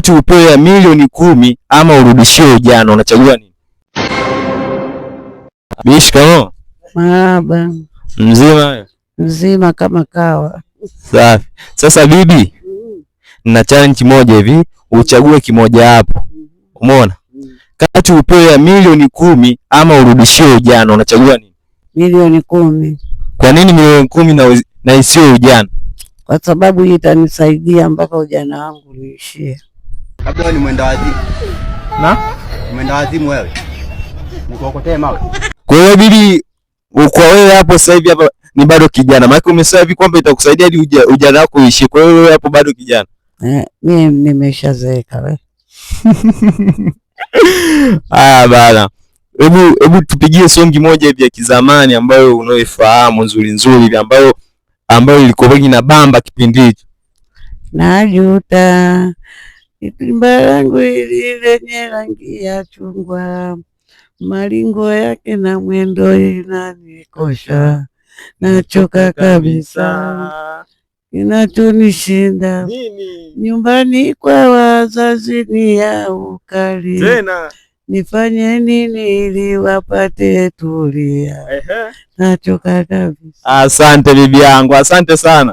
Kati upewe milioni 10 ama urudishie ujana, unachagua nini? Bishi kama Marahaba. Mzima? Mzima kama kawa. Safi. Sasa bibi, nina challenge moja hivi, uchague kimoja hapo. Umeona? Kati upewe milioni 10 ama urudishie ujana, unachagua nini? Milioni 10. Kwa nini milioni 10 na isiyo ujana? Kwa sababu itanisaidia mpaka ujana wangu uishie. Labda ni mwenda wazimu. Na? Mwenda wazimu wewe. Nikokotee mawe. Kwa hiyo bibi, kwa wewe hapo sasa hivi hapa ni bado kijana. Maana umesema hivi kwamba itakusaidia hadi ujana wako uishi. Kwa hiyo wewe hapo bado kijana. Mimi nimeshazeeka wewe. Bana. Hebu tupigie songi moja hivi ya kizamani ambayo unaoifahamu nzuri hivi ambayo ilikuwa na bamba kipindi hicho. Najuta itimba langu ili lenye rangi ya chungwa, maringo yake na mwendo inanikosha, nachoka kabisa, kinachonishinda nyumbani kwa wazazi ni ya ukali. Tena nifanye nini ili wapate tulia, nachoka kabisa. Asante bibi yangu, asante sana.